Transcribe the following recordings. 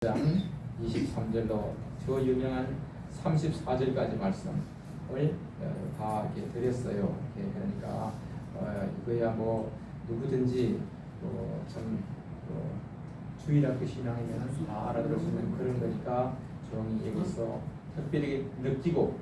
장 23절로 저 유명한 34절까지 말씀을 다 이렇게 드렸어요. 그러니까 이거야 뭐 누구든지 참 주일학교 신앙이면 다 알아들을 수 있는 그런 거니까 조용히 여기서 특별히 느끼고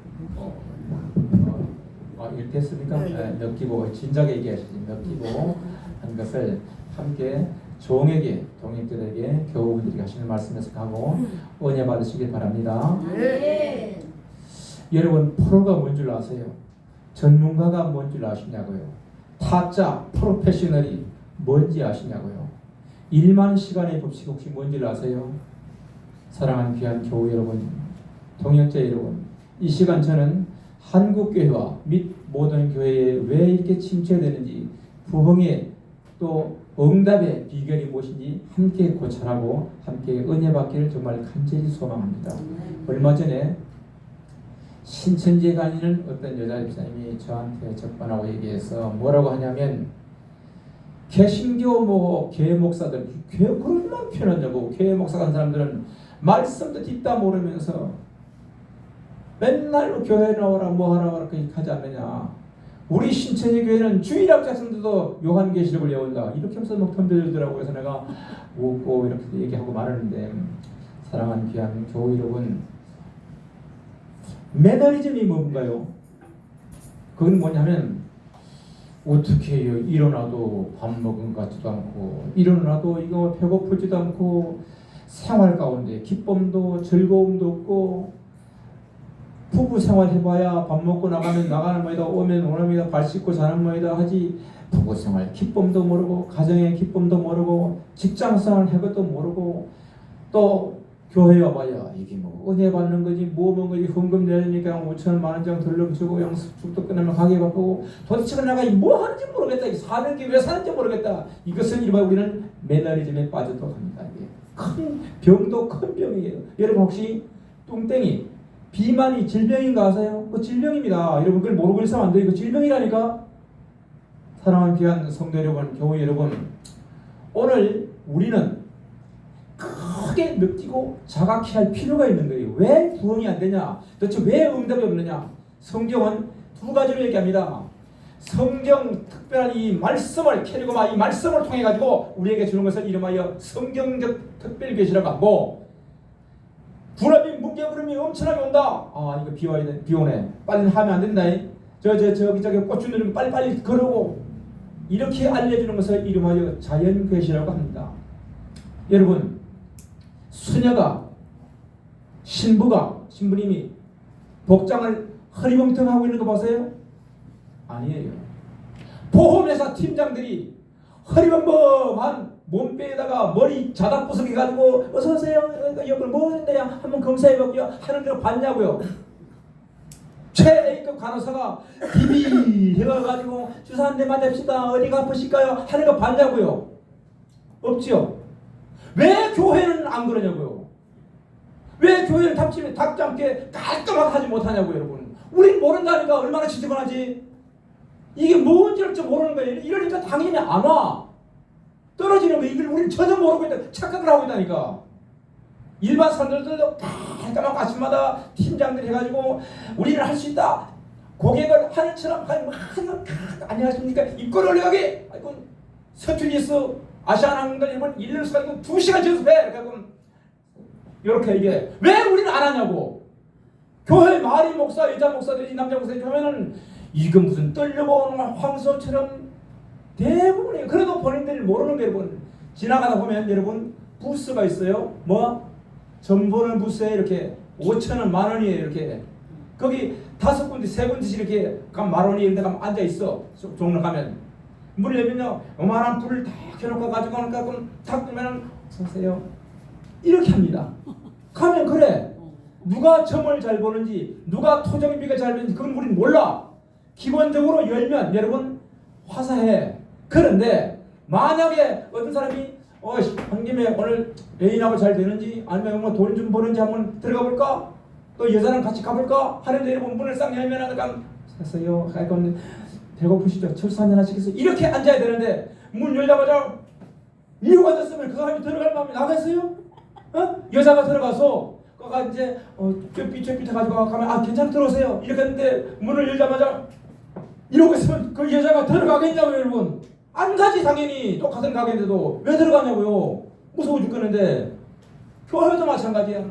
일 됐습니까? 느끼고 진작에 얘기하시지 느끼고 한 것을 함께 종에게 동역들에게 교우분들이 하시는 말씀에서 가고 은혜 받으시길 바랍니다. 네. 여러분 프로가 뭔 줄 아세요? 전문가가 뭔 줄 아시냐고요? 타짜 프로페셔널이 뭔지 아시냐고요? 1만 시간의 법칙 혹시 뭔지 아세요? 사랑하는 귀한 교우 여러분, 동역자 여러분, 이 시간 저는 한국교회와 및 모든 교회에 왜 이렇게 침체되는지 부흥의 또 응답의 비결이 무엇인지 함께 고찰하고 함께 은혜 받기를 정말 간절히 소망합니다. 얼마 전에 신천지에 다니는 어떤 여자 집사님이 저한테 접근하고 얘기해서 뭐라고 하냐면 개신교 교회 목사들 교회 그런 표현하냐고 교회 목사 간 사람들은 말씀도 뒷다 모르면서 맨날 교회 나오라 뭐 하라 그렇게 하지 않느냐. 우리 신천지 교회는 주일학 자손들도 요한계시록을 외운다. 이렇게 하면서 막 덤벼들더라고요. 그래서 내가 웃고 이렇게 얘기하고 말하는데 사랑하는 귀한 교우 여러분, 매너리즘이 뭔가요? 그건 뭐냐면 어떻게 해요? 일어나도 밥 먹은 것 같지도 않고 일어나도 이거 배고프지도 않고 생활 가운데 기쁨도 즐거움도 없고 부부 생활 해봐야 밥 먹고 나가는 모이다 오면 오남이다 발 씻고 자는 모이다 하지 부부 생활 기쁨도 모르고 가정의 기쁨도 모르고 직장 생활 해것도 모르고 또 교회 와봐야 이게 뭐 은혜 받는 거지 뭐 먹은 거지 헌금 내려니까 5,000원 만원장 덜렁 주고 영숙도 끝나면 가게 바꾸고 도대체 내가 뭐 하는지 모르겠다. 사는 게 왜 사는지 모르겠다. 이것은 이른바 우리는 매너리즘에 빠져도록 합니다. 이게 큰 병도 큰 병이에요. 여러분 혹시 뚱땡이 비만이 질병인가 아세요? 그 질병입니다. 여러분 그걸 모르고 있으면 안 돼요. 그 질병이라니까. 사랑하는 귀한 성도 여러분, 교우 여러분, 오늘 우리는 크게 느끼고 자각해야 할 필요가 있는 거예요. 왜 부흥이 안 되냐? 도대체 왜 응답이 없느냐? 성경은 두 가지로 얘기합니다. 성경 특별한 이 말씀을 캐리고마 이 말씀을 통해 가지고 우리에게 주는 것을 이름하여 성경적 특별 계시라고 하고 불합이 뭉게구름이 엄청나게 온다. 아 이거 비 오네. 빨리 하면 안 된다. 저기 꽃 주는 빨리 걸으고 이렇게 알려주는 것을 이름하여 자연 계시라고 합니다. 여러분 수녀가 신부님이 복장을 허리멍텅하고 있는 거 보세요? 아니에요. 보험회사 팀장들이 허리멍멍한 몸빼에다가 머리 자dak 부석해가지고 어서오세요 여기 뭐 했는데요 한번 검사해볼게요 하는 걸 봤냐고요. 최A급 간호사가 비비해가지고 주사 한 대 맞읍시다 어디가 아프실까요 하는 거 봤냐고요. 없지요. 왜 교회는 안 그러냐고요. 왜 교회는 닥지 않게 깔끔하게 하지 못하냐고요. 여러분 우린 모른다니까. 얼마나 지저분하지. 이게 뭔지를 좀 모르는 거예요. 이러니까 당연히 안 와. 떨어지는 거 이걸 우리는 전혀 모르고 있다 착각을 하고 있다니까. 일반 사람들도 깔끔한 아침마다 팀장들이 해가지고 우리는 할 수 있다. 고객을 하늘처럼 안녕하십니까 입꼬리 올려가기. 아이고 서툴리스 아시아나항공들 일본 1년 수가지고 2시간 연습해. 이렇게 이게 왜 우리는 안 하냐고. 교회 마리 목사 여자 목사들이 남자 목사들이 보면은 이거 무슨 떨려고 오는 황소처럼 대부분이 그래도 본인들이 모르는 게 여러분 지나가다 보면 여러분 부스가 있어요. 뭐 전보는 부스에 이렇게 5,000원 만원이에요. 이렇게 거기 5군데 3군데씩 이렇게 가면 만원이 이런 데 가면 앉아 있어. 종로 가면 문 열면요 요만한 불을 다 켜놓고 가지고 가니까 그럼 탁 뜨면은 서세요 이렇게 합니다. 가면 그래. 누가 점을 잘 보는지 누가 토정비가 잘 보는지 그건 우린 몰라. 기본적으로 열면 여러분 화사해. 그런데 만약에 어떤 사람이 한 김에 오늘 애인하고 잘 되는지 아니면 뭐 돈 좀 버는지 한번 들어가 볼까? 또 여자랑 같이 가볼까? 하는데 여러분 문을 싹 열면 그냥 샀어요. 배고프시죠? 철수 한잔 하시겠어요? 이렇게 앉아야 되는데 문 열자마자 이러고 앉았으면 그 사람이 들어갈 마음이 나겠어요? 여자가 들어가서 그가 이제 삐뚤삐뚤 가지고 가면 괜찮아 들어오세요 이렇게 했는데 문을 열자마자 이러고 있으면 그 여자가 들어가겠냐고요 여러분. 안 가지 당연히. 똑같은 가게인데도 왜 들어가냐고요. 무서워 죽겠는데. 교회도 마찬가지야.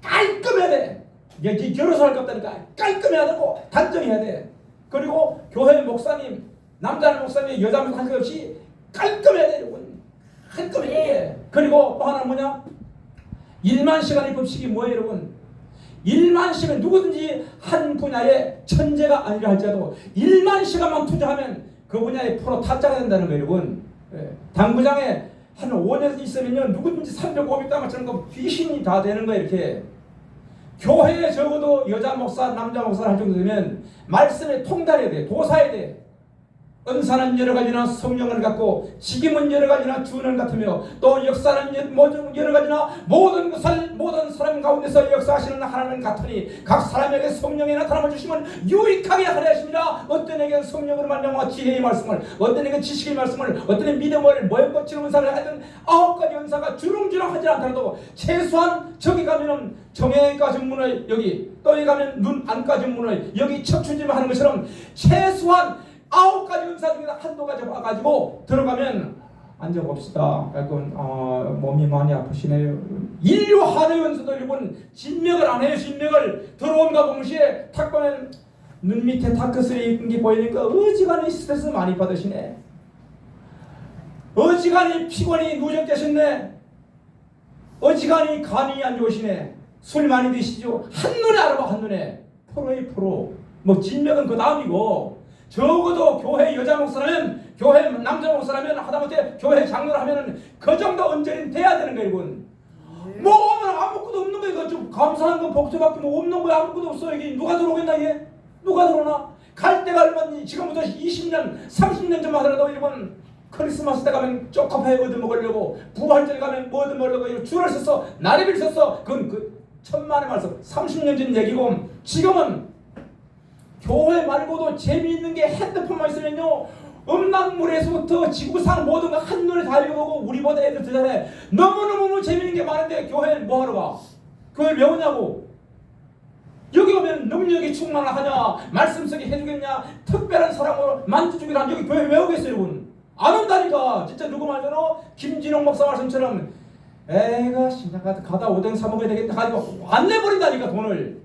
깔끔해야 돼. 결혼을 할 것 없다니까. 깔끔해야 되고 단정해야 돼. 그리고 교회 목사님, 남자 목사님, 여자 목사님 상관없이 깔끔해야 돼 여러분. 깔끔해야 돼. 그리고 또 하나 뭐냐? 1만 시간의 법칙이 뭐예요 여러분? 1만 시간 누구든지 한 분야의 천재가 아니라 할지라도 1만 시간만 투자하면 그 분야의 프로 타짜가 된다는 거예요 여러분. 당구장에 한 5년 있으면요 누구든지 300~500단 저런 거 귀신이 다 되는 거예요 이렇게. 교회에 적어도 여자 목사 남자 목사를 할 정도 되면 말씀에 통달해야 돼. 도사해야 돼. 은사는 여러 가지나 성령을 갖고 직임은 여러 가지나 주는 같으며 또 역사는 여러 가지나 모든 사람 가운데서 역사하시는 하나님 같으니 각 사람에게 성령의 나타남을 주시면 유익하게 하려 하십니다. 어떤 에게 성령으로 말미암아 지혜의 말씀을, 어떤 에게 지식의 말씀을, 어떤 에게 믿음을 모형거치는 은사를 하여튼 9가지 은사가 주렁주렁 하지 않더라도 최소한 저기 가면은 정형외과 전문의, 여기 또 여기 가면 눈 안과 전문의, 여기 척추질 하는 것처럼 최소한 9가지 은사 중에 한두 가지 와가지고 들어가면 앉아봅시다. 약간 몸이 많이 아프시네요. 인류 한의 원수도 여러분 진맥을 안 해요. 진맥을 들어온가 동시에 탁 보면 눈 밑에 다크스레이 있는 게 보이니까 어지간히 스트레스 많이 받으시네. 어지간히 피곤이 누적되셨네. 어지간히 간이 안 좋으시네. 술 많이 드시죠. 한눈에 알아봐. 한눈에. 프로의 프로. 뭐 진맥은 그 다음이고 적어도 교회 여자 목사라면, 교회 남자 목사라면, 하다못해 교회 장로를 하면은 그 정도 언저리는 돼야 되는 거예요, 이건. 뭐 오면 아무것도 없는 거예요. 이거 좀 감사한 건 복수밖에 뭐 없는 거야. 아무것도 없어. 이게 누가 들어오겠나 이게? 누가 들어오나? 갈 때가 얼마니? 지금부터 20년, 30년 전만 하더라도 이번 크리스마스 때 가면 쪼카파에 얻어 먹으려고, 부활절 가면 뭐 얻어 먹으려고 줄을 섰어, 나래비를 섰어. 그건 그 천만의 말씀, 30년 전 얘기고 지금은 교회 말고도 재미있는 게 핸드폰만 있으면요 음란물에서부터 지구상 모든 거 한눈에 다 읽어보고 우리보다 애들 더 잘해. 너무너무 재미있는 게 많은데 교회에 뭐 하러 가? 교회를 왜 오냐고. 여기 오면 능력이 충만하냐, 말씀 쓰기 해주겠냐, 특별한 사람으로 만져주기를 하면 여기 교회 왜 오겠어요 여러분? 안 온다니까. 진짜 누구 말대로 김진홍 목사 말씀처럼 애가 신장 가다 오뎅 사 먹어야 되겠다 가지고 안 내버린다니까 돈을.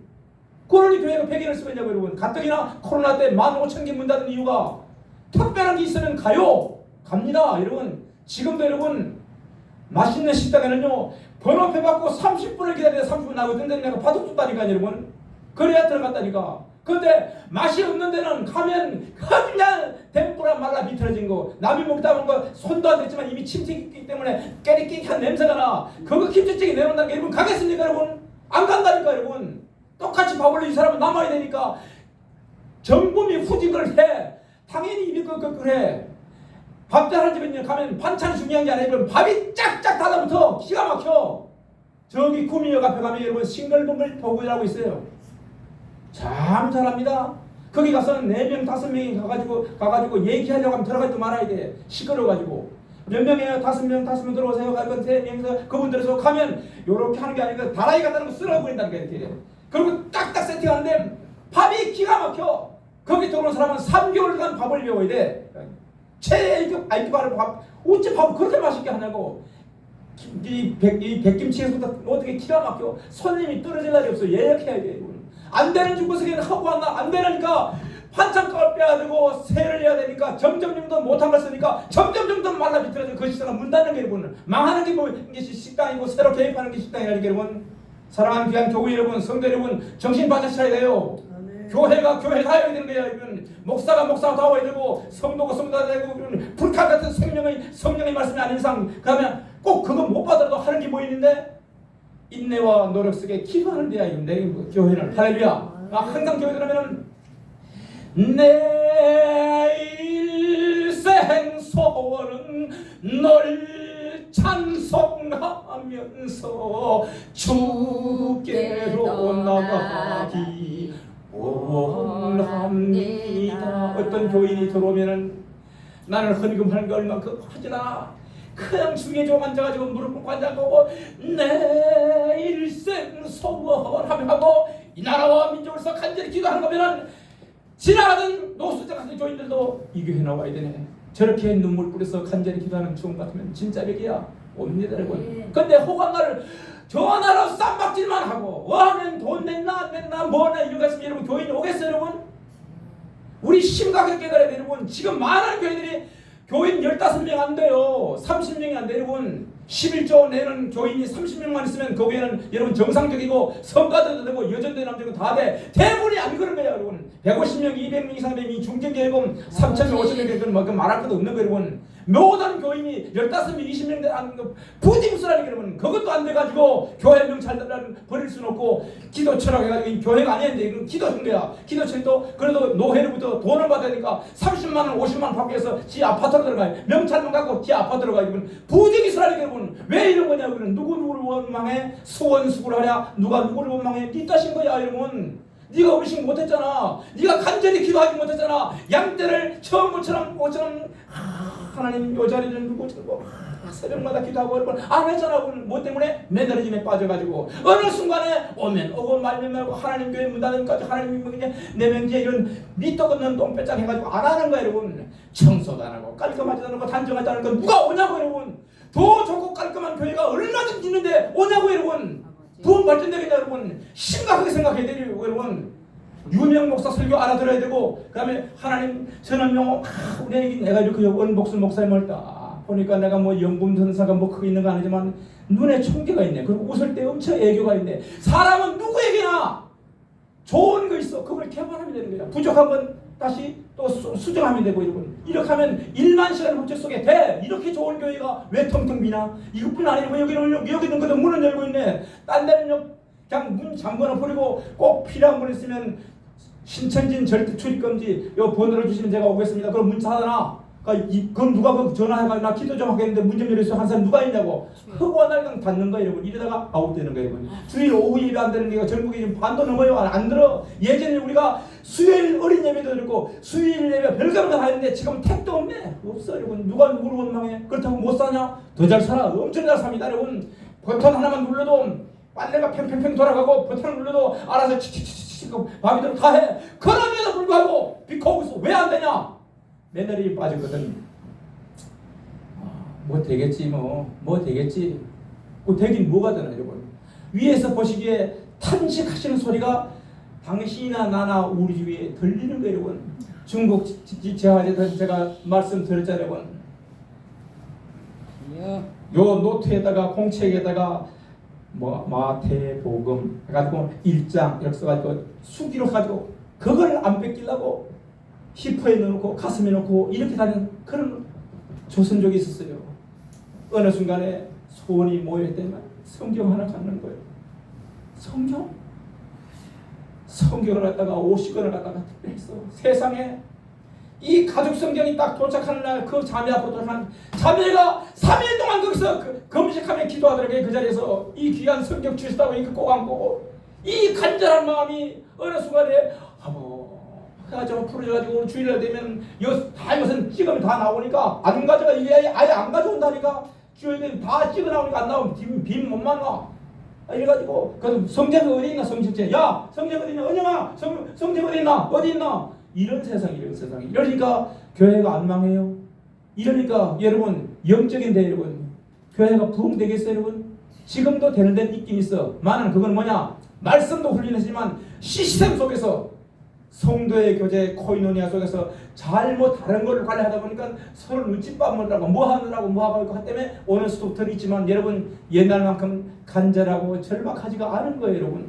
그러니 교회가 100일을 쓰겠냐고 여러분. 가뜩이나 코로나 때 15,000개 문 닫은 이유가 특별한 게 있으면 가요. 갑니다 여러분. 지금도 여러분 맛있는 식당에는요 번호표 받고 30분을 기다려야 30분 나오던데 내가 바둑 줬다니까 여러분. 그래야 들어갔다니까. 근데 맛이 없는 데는 가면 그냥 덴뿌라 말라 비틀어진 거, 남이 먹다 보는 거 손도 안 댔지만 이미 침튀기 때문에 깨리끼한 냄새가 나. 그거 김치찌개 내놓는다는 게 여러분 가겠습니까 여러분? 안 간다니까 여러분. 똑같이 밥을 이 사람은 남아야 되니까 정부미 후직을 해. 당연히 입이 끄끄끄해. 밥 잘하는 집에 가면 반찬이 중요한 게 아니라 밥이 짝짝 달라붙어. 기가 막혀. 저기 구미역 앞에 가면 여러분 싱글벙글 보고자라고 있어요. 참 잘합니다. 거기 가서는 4명 5명이 가가지고 얘기하려고 하면 들어가지도 말아야 돼. 시끄러워가지고. 몇 명이에요? 5명 들어오세요. 가면 3명에서 그분들에서 가면 요렇게 하는 게 아니라 다라이 갖다는 거 쓸어버린다는 게 이렇게. 그리고 딱딱 세팅하는데 밥이 기가 막혀. 거기 들어오는 사람은 3개월간 밥을 배워야 돼. 최고 아이큐바를 밥. 어째 밥을 그렇게 맛있게 하냐고. 이 백김치에서부터 어떻게 기가 막혀. 손님이 떨어질 날이 없어. 예약해야 돼. 안 되는 중고서기는 하고 왔나? 안 되니까 반찬값을 빼야 되고 세를 해야 되니까 점점 더 못한 걸 쓰니까 점점 더 말라 비틀어져. 그 식당은 문 닫는 게 여러분. 망하는 게 뭐 이게 식당이고 새로 개입하는 게 식당이라는 게 여러분. 사랑하는 귀한 교회 여러분, 성도 여러분, 정신 바짝 차려야 돼요. 교회가 교회 다워야 되는 거야. 이건 목사가 다워야 되고 성도가 성도가 되고 불칼 같은 성령의 말씀이 아닌 이상 그러면 꼭 그거 못 받아도 하는 게 뭐 있는데 인내와 노력 속에 기도하는 데야. 내 교회는 할렐루야. 항상 교회 들어가면은 내 일생 소원은 널 찬송하면서 주께로 나가기 원합니다. 어떤 교인이 들어오면은 나는 헌금하는 거 얼마큼 하진 않아. 그냥 중에 좀 앉아가지고 무릎 꿇고 앉아가고 내 일생 소원하며 이 나라와 민족을 위해서 간절히 기도하는 거면은 지나가던 노숙자 같은 교인들도 이 교회 나와야 되네. 저렇게 눈물 뿌려서 간절히 기도하는 주님 같으면 진짜 백이야 옵니다 여러분. 근데 호강나를 전화로 쌈박질만 하고 와는 돈 냈나 안 냈나 뭐나 이런 거 있으면 여러분 교인이 오겠어요 여러분? 우리 심각하게 깨달아야 돼요 여러분. 지금 많은 교인들이 교인 15명 안 돼요. 30명이 안 돼요 여러분. 11조 내는 교인이 30명만 있으면 거기에는 여러분 정상적이고 성가대도 되고 여전대 남자고 다 돼. 대부분이 안 그런 거야 여러분. 150명 200명 이상 되면 이 중견교회금 3,000명 5,000명 되면 뭐 말할 것도 없는 거 여러분. 모든 교인이 15명 20명 안 부지무수라니까 여러분. 그것도 안 돼가지고 교회 명찰들을 버릴 수는 없고 기도 철학해가지고 이 교회가 아니었는데 이건 기도한 거야. 기도철도 그래도 노회로부터 돈을 받아야 되니까 30만 원 50만 원 받기 위해서 지 아파트로 들어가요. 명찰만 갖고 지 아파트로 가요. 부지기수라니까 여러분. 왜 이런 거냐 여러분. 누구를 원망해? 수원수구를 하랴. 누가 누구를 원망해? 니 따신 거야 여러분. 네가 음식 못했잖아. 네가 간절히 기도하지 못했잖아. 양떼를 처음처럼 하나님 요 자리는 누구 새벽마다 기도하고 여러분 안 했잖아. 뭐 때문에? 매너리즘에 빠져가지고 어느 순간에 오면 오고 말면 말고 하나님 교회 문 닫음까지 하나님 그냥 내면제 이런 밑도 없는 똥배짱 해가지고 안 하는 거야 여러분. 청소도 안 하고 깔끔하지도 않고 단정하지 않은 건 누가 오냐고 여러분. 더 좋고 깔끔한 교회가 얼마든지 있는데 오냐고 여러분. 부흥 발전되겠냐 여러분. 심각하게 생각해야 돼요 여러분. 유명 목사 설교 알아들어야 되고 그 다음에 하나님 선언명호 내가 이렇게 원복순 목사님을 딱 보니까 내가 뭐 연금 전사가 뭐 크게 있는 거 아니지만 눈에 총기가 있네. 그리고 웃을 때 엄청 애교가 있네. 사람은 누구에게나 좋은 거 있어. 그걸 개발하면 되는 거야. 부족한 건 다시 또 수정하면 되고 여러분. 이렇게 하면 1만 시간 법칙 속에 돼. 이렇게 좋은 교회가 왜 텅텅 비나? 이것뿐 아니고 여기는 그래도 문은 열고 있네. 딴 데는 그냥 문 잠궈놔 버리고 꼭 필요한 분 있으면 신천진 절대 출입금지 요 번호를 주시면 제가 오겠습니다. 그럼 문 닫아놔. 그럼 누가 그 전화해가지고 나 기도 좀 하겠는데 문 좀 열어주세요 한 사람 누가 있냐고. 허구한 날 그냥 닫는 거예요 여러분. 이러다가 아웃되는 거예요 여러분. 주일 오후 예배 안 되는 게 전국에 지금 반도 넘어요. 안 들어. 예전에 우리가 수요일 어린 예배도 들고 수요일 예배 별감도 다 했는데 지금 택도 없네. 없어 여러분. 누가 누구를 원망해? 그렇다고 못 사냐? 더 잘 살아. 엄청 잘 삽니다 여러분. 버튼 하나만 눌러도 빨래가 팽팽팽 돌아가고 버튼을 눌러도 알아서 치치치치치 바비들 다 해. 그럼에도 불구하고 비코고 있어. 왜 안 되냐? 매너리 빠지거든. 뭐 되겠지 뭐 되겠지. 뭐 되긴 뭐가 되나 여러분. 위에서 보시기에 탄식하시는 소리가 당신이나 나나 우리 주위에 들리는 거예요 여러분. 중국 제화제도 제가 말씀드렸잖아요 여러분. 요 노트에다가 공책에다가 뭐 마태복음 해가지고 1장 이렇게 써가지고 수기로 가지고 그걸 안 뺏기려고 히퍼에 넣어놓고 가슴에 넣고 이렇게 다니는 그런 조선족이 있었어요. 어느 순간에 소원이 모여있더니만 성경 하나 갖는 거예요. 성경을 갖다가 50권을 갖다가 했어. 세상에 이 가족 성경이 딱 도착하는 날 그 자매 앞으로 도착한 자매가 3일 동안 거기서 금식하며 기도하더라고요. 그 자리에서 이 귀한 성경 주시다고 이거 꼭 안고 이 간절한 마음이 어느 순간에 해가지고 풀어져가지고 주일날 되면 다 이것은 찍으면 다 나오니까 안 가져가. 이게 아예 안 가져온다니까. 주일날 다 찍어 나오니까 안 나오면 빈 못 만나. 이래가지고 그 성경 어디 있나 성경책. 야 성경 어디 있나 은영아 성경 어디 있나 어디 있나. 이런 세상이. 이러니까 교회가 안 망해요. 이러니까 여러분 영적인데 여러분 교회가 부흥되겠어요 여러분. 지금도 되는 데는 있긴 있어. 많은 그건 뭐냐 말씀도 훈련했지만 시스템 속에서 성도의 교제 코이노니아 속에서 잘못 다른 거를 관리하다 보니까 서로 눈칫밥 먹으라고 뭐 하느라고 뭐 하고 하기 때문에 오늘 수도 덜 있지만 여러분 옛날만큼 간절하고 절박하지가 않은 거예요 여러분.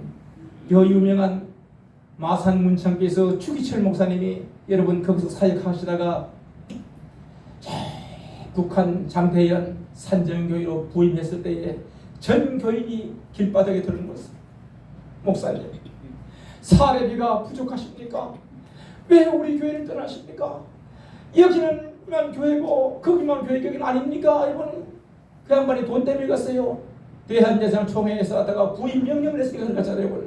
요 유명한 마산 문창께서 추기철 목사님이 여러분 거기서 사역하시다가 북한 장태현 산정교회로 부임했을 때에 전 교인이 길바닥에 들은 것을 목사님 사례비가 부족하십니까? 왜 우리 교회를 떠나십니까? 여기는만 교회고 거기만 교회 여기는 아닙니까? 여러분 그 양반이 돈 때문에 갔어요. 대한대상 총회에서 왔다가 부임 명령을 했으니까 갔잖아요.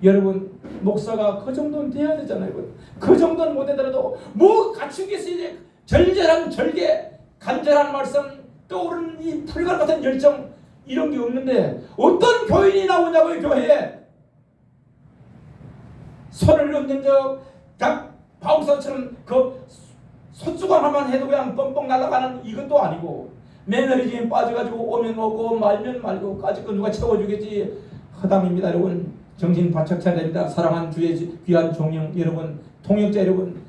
여러분 목사가 그 정도는 돼야 되잖아요. 그 정도는 못하더라도 뭐 갖춘 게 있어야 돼. 절절한 절개 간절한 말씀 떠오르는 이 불갈 같은 열정 이런 게 없는데 어떤 교인이 나오냐고요. 교회에 손을 얹는 각 바울사처럼 그 손수건 하나만 해도 그냥 뻥뻥 날아가는 이것도 아니고 매너리즘에 빠져가지고 오면 오고 말면 말고 까짓 거 누가 채워주겠지. 허당입니다. 여러분 정신 바짝 차려야 됩니다. 사랑하는 주의 귀한 종영 여러분, 통역자 여러분,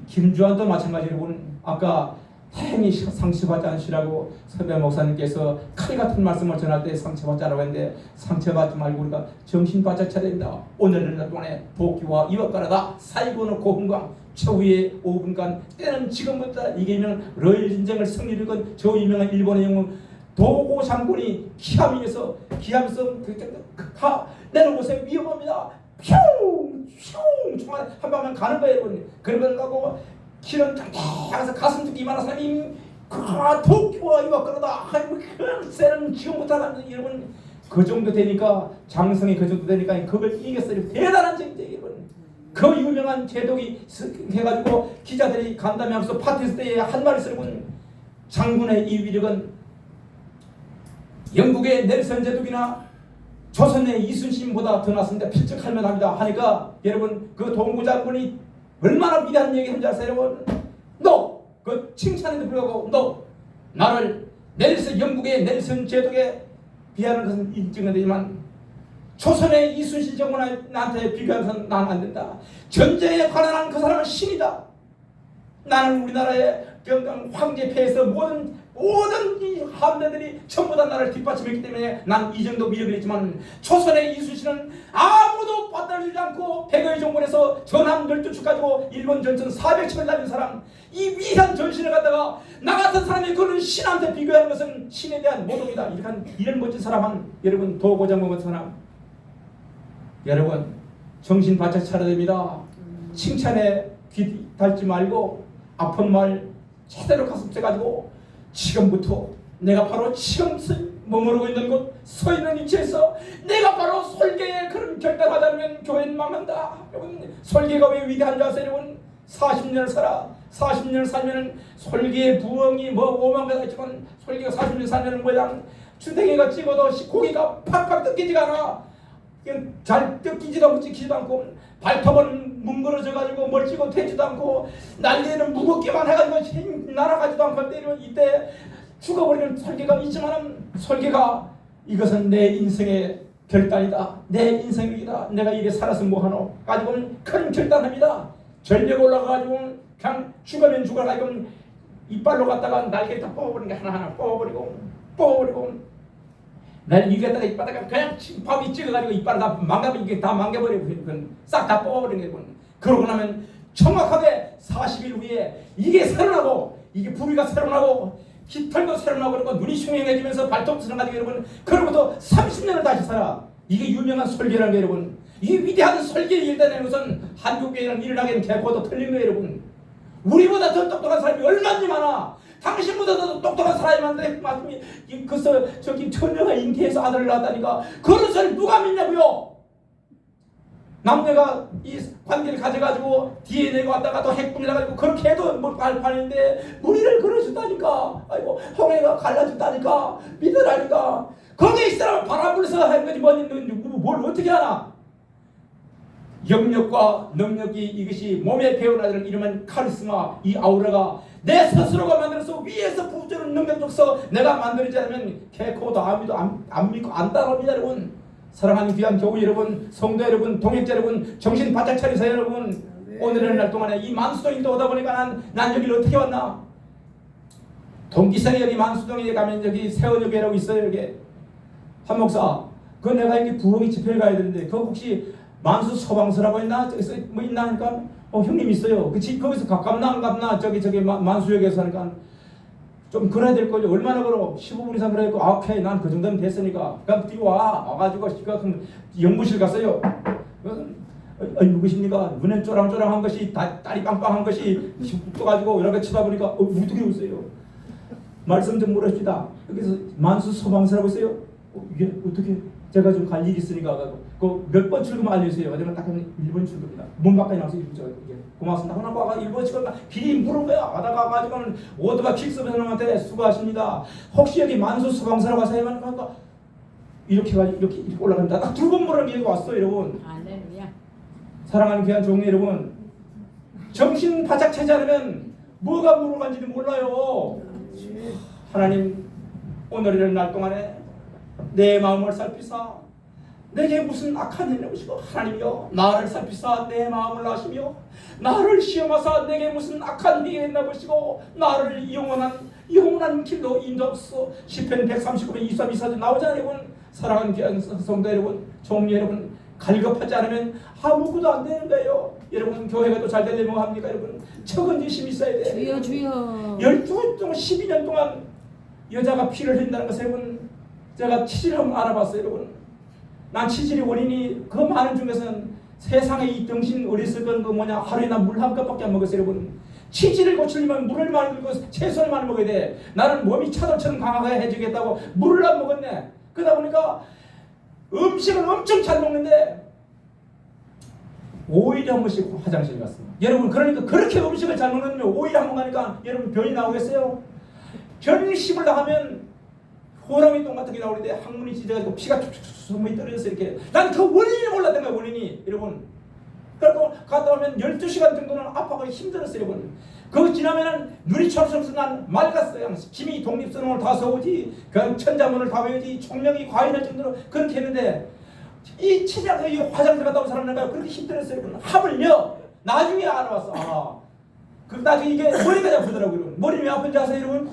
김주환도 마찬가지. 여러분 아까 다행히 상처받지 않으시라고 서배 목사님께서 칼 같은 말씀을 전할 때 상처받지 않으라고 했는데 상처받지 말고 우리가 정신 바짝 차려야 됩니다. 오늘은 동안에 복귀와 이웃가라다 사이고는 고흥광 최후의 5분간 때는 지금부터 이게는 러일 전쟁을 승리를 건 저 유명한 일본의 영웅 도고 장군이 기함에서 내려보세요. 위험합니다. 퓨 총알 한 방만 가는 거예요. 여러분. 그러면 가고 키는 짱짱해서 가슴 두기 이만한 사람이 도쿄와 이웃가라다 그 세는 지금부터 가는 여러분 그 정도 되니까 장성이 그 정도 되니까 그걸 이겼어요. 대단한 전쟁 여러분. 그 유명한 제독이 해가지고 기자들이 간담회하면서 파티스 때에 한 말이 쓰는 장군의 이 위력은 영국의 넬슨 제독이나 조선의 이순신보다 더 낫습니다. 필적할 만합니다. 하니까 여러분 그 동구 장군이 얼마나 위대한 얘기를 한지 아세요? 여러분 너 그 칭찬에도 불구하고 너 나를 영국의 넬슨 제독에 비하는 것은 인정은 되지만 조선의 이순신 장군한테 비교해서는 나는 안 된다. 전쟁에 관한한 그 사람은 신이다. 나는 우리나라의 경강 황제폐에서 모든 이 함대들이 전부 다 나를 뒷받침했기 때문에 난 이 정도 위력을 했지만 조선의 이순신은 아무도 받아주지 않고 백의 정권에서 전함 12축 가지고 일본 전선 400척을 날린 사람, 이 위대한 전신을 갖다가 나 같은 사람이 그런 신한테 비교하는 것은 신에 대한 모독이다. 이런 멋진 사람은 여러분 도고장군 같은 사람, 여러분 정신 바짝 차려야 됩니다. 칭찬에 귀 닳지 말고 아픈 말 제대로 가슴 째가지고 지금부터 내가 바로 지금 머무르고 있는 곳 서 있는 위치에서 내가 바로 설계에 그런 결단하지 않으면 교회는 망한다. 여러분 설계가 왜 위대한 줄 아세요? 여러분 40년을 살아 40년을 살면은 설계의 부엉이 뭐 5만 가지 있지만 설계가 40년 살면은 모양 주댕이가 찍어도 고기가 팍팍 뜯기지가 않아. 잘 뜯기지도 않고 찍히지도 않고 발톱은 뭉그러져가지고 멀찍고 되지도 않고 날개는 무겁기만 해가지고 날아가지도 않고 때리면 이때 죽어버리는 설계가 있지만 설계가 이것은 내 인생의 결단이다. 내 인생이다. 내가 이게 살아서 뭐하노 가지고는 큰 결단합니다. 전력 올라가가지고 그냥 죽으면 죽어가지고 이빨로 갖다가 날개 다 뽑아버리는 게 하나하나 뽑아버리고 날 이겼다가 이빨다가 그냥 밥이 찍어가지고 이빨을 다 망가버리고 이게 다 망가버리고 싹 다 뽑아버리는 거예요. 그러고 나면 정확하게 40일 후에 이게 새로나고 이게 부위가 새로나고 깃털도 새로나고 그리고 눈이 흉흉해지면서 발톱도 새로나고 여러분 그로부터 30년을 다시 살아. 이게 유명한 설계라는 게 여러분. 이 위대한 설계를 일어내는 것은 한국교회는 일어나기는 개코도 틀린 거예요 여러분. 우리보다 더 똑똑한 사람이 얼마나 많아. 당신보다 더 똑똑한 사람이 많은데 그래서 저기 처녀가 잉태해서 아들을 낳았다니까 그런 소리 누가 믿냐고요. 남녀가 이 관계를 가져가지고 DNA가 왔다가 또 핵분이 나가지고 그렇게 해도 뭘 발판인데 무리를 걸어준다니까. 아이고 홍해가 갈라준다니까 믿으라니까. 거기에 이 사람은 바람 불어서 하는 거지 뭘 어떻게 하나. 영역과 능력이 이것이 몸에 배어나는 이름은 카리스마, 이 아우라가 내 스스로가 만들어서 위에서 부주는 능력 쪽서 내가 만들지 않으면 개코도 아무도 안 믿고 안 따라옵니다. 여러분 사랑하는 귀한 교우 여러분, 성도 여러분, 동역자 여러분, 정신 바짝 차리세요 여러분. 네. 오늘은 날 동안에 이 만수동인도 오다 보니까 난 여기를 어떻게 왔나. 동기생이 여기 만수동에 가면 여기 세원역이라고 있어요. 여기 한 목사 그 내가 여기 부흥이 집회를 가야 되는데 그거 혹시 만수 소방서라고 있나? 저기서 뭐 있나 하니까 형님 있어요. 그치 거기서 가깝나 안 가깝나 저기 만수역에서 하니까 좀 걸어야 될 거죠. 얼마나 걸어? 15분 이상 걸어야 되고 오케이 난 그 정도면 됐으니까 그럼 뛰고 와가지고 연구실 갔어요. 누구십니까? 눈에 쪼랑쪼랑한 것이 다리 빵빵한 것이 떠가지고 여러 개 쳐다보니까 어떻게 웃어요? 말씀 좀 물어봅시다. 여기서 만수 소방서라고 있어요. 이게 어떻게 제가 좀 갈 일이 있으니까 그 몇 번 출근만 알려주세요. 내가 딱 하면 1번 출근입니다. 문 밖에 나와서 이제 고맙습니다. 하나 와가 1번 출근 길이 물은 거야. 가다가 가지고는 오토바이 킥스부사님한테 수고하십니다. 혹시 여기 만수 수방사라고 하세요? 하니까 이렇게 올라간다. 딱 2번 물은 게 왔어, 여러분. 할렐루야. 사랑하는 귀한 종료 여러분, 정신 바짝 차지 않으면 뭐가 물어간지도 몰라요. 하나님, 오늘 이런 날 동안에 내 마음을 살피사 내게 무슨 악한 일을 오시고, 하나님이여 나를 살피사 내 마음을 아시며 나를 시험하사 내게 무슨 악한 일이 있나 보시고 나를 영원한 길로 인도하소서. 시편 139편 23, 24절 나오잖아요. 여러분, 사랑하는 귀한 성도 여러분, 종료 여러분, 갈급하지 않으면 아무것도 안 되는 거예요. 여러분, 교회가 또 잘 되려면 뭐 합니까? 여러분, 적은지심이 있어야 돼요. 주여 주여. 12년 동안 12년 동안 여자가 피를 흘린다는 것을 여러분, 제가 치질을 한번 알아봤어요. 여러분, 난 치질의 원인이 그 많은 중에서는 세상에 이 등신 어리석은 그 뭐냐, 하루에 나 물 한 컵밖에 안 먹었어요. 여러분, 치질을 고치려면 물을 많이 들고 채소를 많이 먹어야 돼. 나는 몸이 차돌처럼 강하게 해주겠다고 물을 안 먹었네. 그러다 보니까 음식을 엄청 잘 먹는데 5일에 한 번씩 화장실 갔습니다. 여러분, 그러니까 그렇게 음식을 잘 먹는 5일에 한 번 가니까 여러분 병이 나오겠어요? 변심을 나가면 호랑이 똥 같은 게 나오는데 항문이 찢어가지고 피가 툭툭툭 떨어져서 이렇게. 난 그 원인이 몰랐던 거야, 원인이. 여러분, 그리고 갔다 오면 12시간 정도는 아파가 힘들었어요. 여러분, 그거 지나면은 눈이 철철해서 난 맑았어요. 김이 독립선언을 다 서우지, 그 천자문을 다 외우지, 총명이 과인할 정도로 그렇게 했는데 이 치장, 이 화장실 갔다 온 사람들과 그렇게 힘들었어요. 여러분, 하물며 나중에 알아봤어. 그 나중에 이게 머리가 아프더라고요. 머리 왜 아픈지 아세요, 여러분?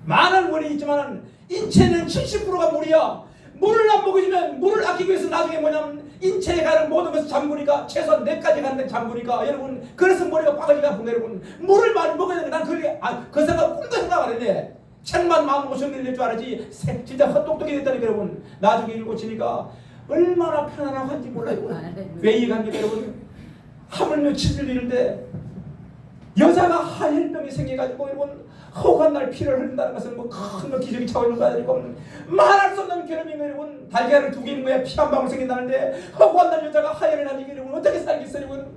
많은 원인이 있지만 인체는 70%가 물이야. 물을 안 먹어주면, 물을 아끼기 위해서 나중에 뭐냐면 인체에 가는 모든 것을 잠그니까, 최소한 4가지 가는 데 잠그니까, 여러분, 그래서 머리가 빠가지가 아픈 거예요. 여러분, 물을 많이 먹어야 되는 난 그게 그 생각 꿈도 생각 안 했네. 책만 15,000개 낼 줄 알았지 진짜 헛똑똑이 됐다니까. 여러분, 나중에 읽고치니까 얼마나 편안하고 한지 몰라요. 왜 이해갑니까 여러분? 하물며 치질 이는데 여자가 하혈병이 생겨가지고 여러분, 허구한 날 피를 흘린다는 것은 뭐 큰 기적이 차고 있는 거 아니고 말할 수 없는 괴로움인 거예요. 여러분, 달걀을 2개 있는 거야. 피 한 방울 생긴다는데 허구한 날 여자가 하혈을 하니 여러분 어떻게 살겠어요? 여러분,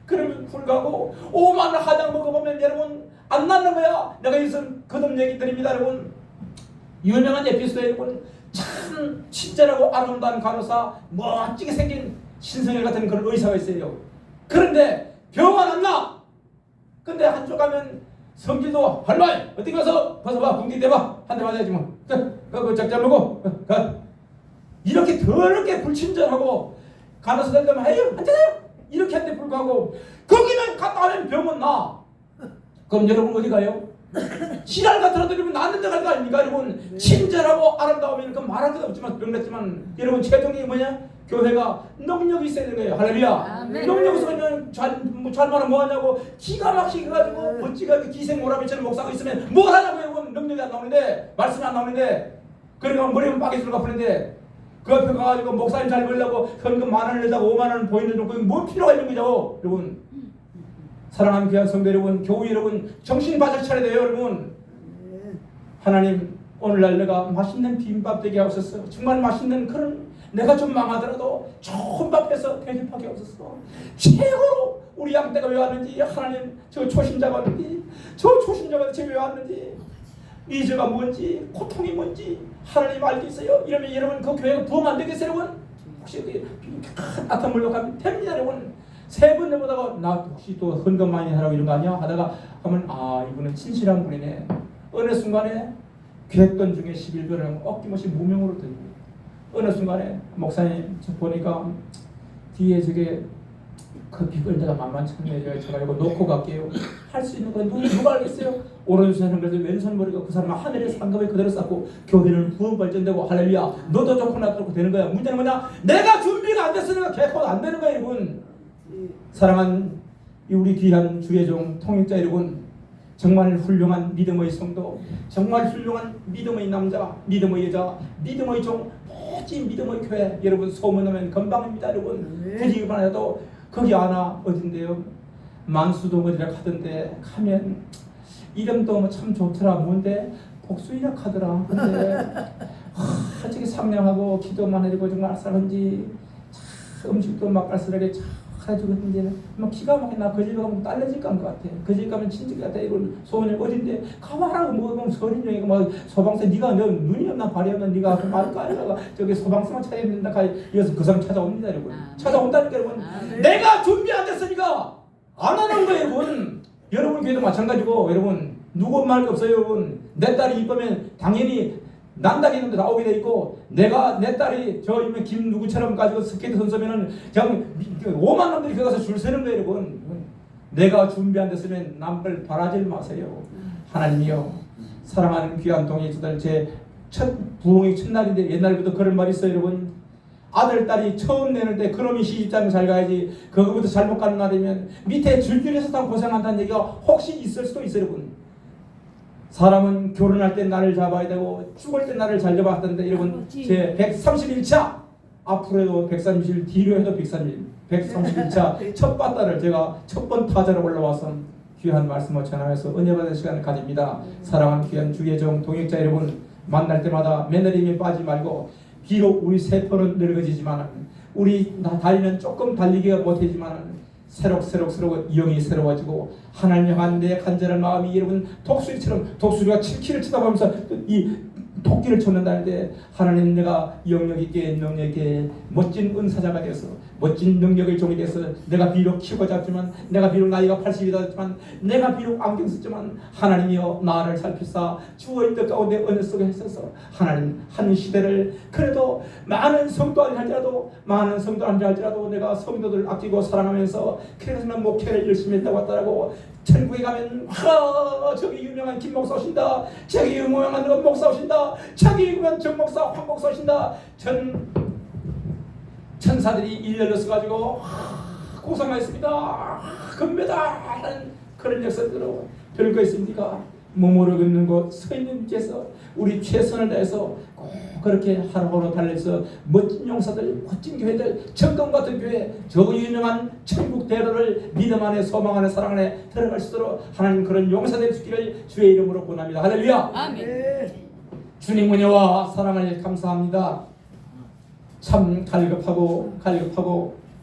그러면 불가고 5만 원 하장 먹어보면 여러분 안 낫는 거야. 내가 여기서 거듭 얘기 드립니다. 여러분, 유명한 에피소드 여러분, 참 친절하고 아름다운 간호사, 멋지게 생긴 신성일 같은 그런 의사가 있어요. 그런데 병원 안 나. 근데 한쪽 가면 성질도 할머니 어디 가서 벗어봐, 붕대 대봐, 한 대 맞아야지 뭐. 그 작자 먹고 이렇게 더럽게 불친절하고 간호사들 가면 에휴 앉아요 이렇게 한데 불구하고 거기만 갔다 하면 병원 나. 그럼 여러분 어디 가요? 지랄 같으라도 여러분 낫는 데 갈 거 아닙니까? 여러분, 친절하고 아름다우면 그 말할 것도 없지만 병났지만 여러분, 최종이 뭐냐? 교회가 능력이 있어야 되는 거예요. 할렐루야. 능력 없어서 그냥 잘 말하면 뭐하냐고 기가 막히게 해가지고 멋지가 기생오라비처럼 목사가 있으면 뭘 하냐고. 여러분, 능력이 안 나오는데, 말씀이 안 나오는데, 그러니까 머리는 빠개수로 갚는데 그 앞에 가가지고 목사님 잘 보려고 현금 10,000원 내다가 50,000원 보이는 거 뭐 필요가 있는 거죠. 여러분, 사랑하는 귀한 성도 여러분, 교우 여러분, 정신 바짝 차려야 돼요. 여러분, 하나님 오늘날 내가 맛있는 비빔밥 되게 하옵소서. 정말 맛있는 그런, 내가 좀 망하더라도 좋은 밥해서 대접하게 하옵소서. 최고로 우리 양떼가 왜 왔는지, 하나님 저 초신자가 왔는지, 저 초신자가 대체 왜 왔는지, 미저가 뭔지, 고통이 뭔지 하나님 알고 있어요. 이러면 여러분 그 교회가 부흥 안 되겠어요? 여러분, 혹시 큰 물로 가면 됩니다. 여러분, 3번 내보다가 나 혹시 또 헌금 많이 하라고 이런 거 아니야? 하다가 하면 이분은 진실한 분이네. 어느 순간에 계획돈 중에 11조를 어김없이 무명으로 들고, 어느 순간에 목사님 저 보니까 뒤에 저게 커피 끌다가 만만치 않네. 제가 이거 놓고 갈게요. 할 수 있는 건 누가 알겠어요? 오른손은 그래서 왼손 머리가 그 사람은 하늘의 상급에 그대로 쌓고 교회는 부흥 발전되고 할렐루야. 너도 좋고 나도 좋고 되는 거야. 문제는 뭐냐? 내가 준비가 안 됐으니까 계획도 안 되는 거야. 여러분, 사랑한 우리 귀한 주의 종 통역자 여러분, 정말 훌륭한 믿음의 성도, 정말 훌륭한 믿음의 남자, 믿음의 여자, 믿음의 종, 멋진 믿음의 교회 여러분, 소문하면 건방입니다. 여러분, 부지기만 해도 거기 하나 어딘데요? 만수동어리라 하던데 가면 이름도 참 좋더라. 뭔데 복수이라 하더라. 근데 저기 상냥하고 기도만 해주고 정말 사람인지 음식도 맛깔스럽게 잘 해주고 있는데 막 기가 막히게 나 그 집 가면 딸내집 간 것 같아. 그 집 가면 친집 같아. 이걸 소원이 어딘데 가봐라고 먹으면 서린종이가 막 소방서 네가 너 눈이 없나 발이 없나 네가 말까 아니라 저기 소방서만 찾아야 된다. 이어서 그 사람 찾아옵니다 여러분. 찾아온다니까 여러분. 내가 준비 안 됐으니까 안 하는 거예요 여러분. 여러분 교회도 마찬가지고 여러분 누구 말 게 없어요 여러분. 내 딸이 이쁘면 당연히 난다기 있는데 나오게 돼 있고 내가 내 딸이 저 이면 김 누구처럼 가지고 스케이트 선수면은 그냥 5만 놈들이 거기 가서 줄 서는 거예요 여러분. 내가 준비 안 됐으면 남들 바라질 마세요. 하나님이여 사랑하는 귀한 동행자들 제 첫 부흥의 첫날인데 옛날부터 그런 말이 있어요 여러분. 아들 딸이 처음 내는데 그놈이 시집장을 잘 가야지 그거부터 잘못 가는 날이면 밑에 줄줄이서 다 고생한다는 얘기가 혹시 있을 수도 있어요 여러분. 사람은 결혼할 때 날을 잡아야 되고 죽을 때 날을 잘 잡아야 하던데 여러분 제 131차 앞으로도 131 뒤로 해도 131차 첫 바다를 제가 첫 번 타자로 올라와서 귀한 말씀을 전하면서 은혜 받는 시간을 가집니다. 사랑하는 귀한 주의 종 동역자 여러분 만날 때마다 매너림에 빠지지 말고 비록 우리 세포는 늙어지지만 우리 다리는 조금 달리기가 못하지만 새록새록 영이 새로워지고 하나님 향한 내 간절한 마음이 여러분 독수리가 7키를 쳐다보면서 이 토끼를 쳤는다는데 하나님 내가 영역 있게 능력 있게 멋진 은사자가 되어서 멋진 능력의 종이 되어서 내가 비록 키고 작지만 내가 비록 나이가 80이다 내가 비록 안경 쓰지만 하나님이여 나를 살피사 주의 뜻 가운데 은혜 속에 있어서 하나님 한 시대를 그래도 많은 성도 할지라도 내가 성도들을 아끼고 사랑하면서 그래서 난 목회를 열심히 했다고 왔다라고 천국에 가면 저기 유명한 김 목사 오신다. 저기 유명한 은 목사 오신다. 저기 유명한 정 목사 황 목사 오신다. 천사들이 일렬로 서가지고 고생하였습니다. 금메달은 그런 역사들로 별거 있습니까? 몸으로 걷는 곳 서 있는 곳에서 우리 최선을 다해서 꼭 그렇게 하루하루 달려서 멋진 용사들 멋진 교회들 천금 같은 교회 저 유명한 천국 대로를 믿음 안에 소망 안에 사랑 안에 들어갈 수 있도록 하나님 그런 용사들 주기를 주의 이름으로 권합니다. 할렐루야. 아멘. 주님 은혜와 사랑을 감사합니다. 참 갈급하고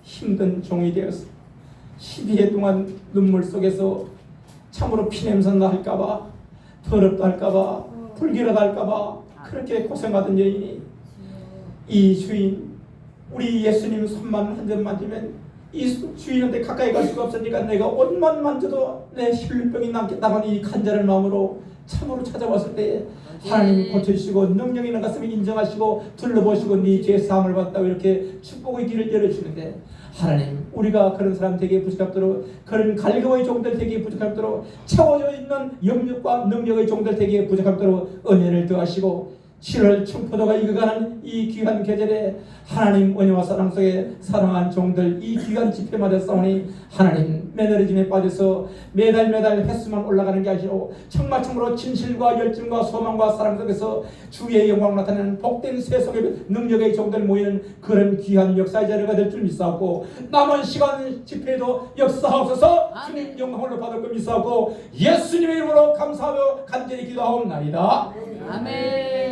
힘든 종이 되었어. 12해 동안 눈물 속에서 참으로 피냄새 날까봐 더럽다 할까봐 불길하다 할까봐 그렇게 고생하던 여인이 이 주인 우리 예수님 손만 한 점 만지면 이 주인한테 가까이 갈 수가 없으니까 내가 옷만 만져도 내 혈병이 남겠다는 이 간절한 마음으로 참으로 찾아왔을 때 하나님 고쳐주시고 능력 있는 가슴을 인정하시고 둘러보시고 네 죄 사함을 받다고 이렇게 축복의 길을 열어주는데 하나님 우리가 그런 사람 되게 부족하도록 그런 갈급의 종들 되게 부족하도록 채워져 있는 영역과 능력의 종들 되게 부족하도록 은혜를 더하시고 7월 청포도가 익어가는 이 귀한 계절에 하나님 은혜와 사랑 속에 사랑한 종들 이 귀한 집회마다 싸우니 하나님 매너리즘에 빠져서 매달 횟수만 올라가는 게 아니고 정말 참으로 진실과 열정과 소망과 사랑 속에서 주의 영광 나타내는 복된 세속의 능력의 종들 모이는 그런 귀한 역사의 자리가 될 줄 믿사옵고 남은 시간 집회에도 역사하옵소서. 주님 영광을 받을 것 믿사옵고 예수님의 이름으로 감사하며 간절히 기도하옵나이다. 아멘.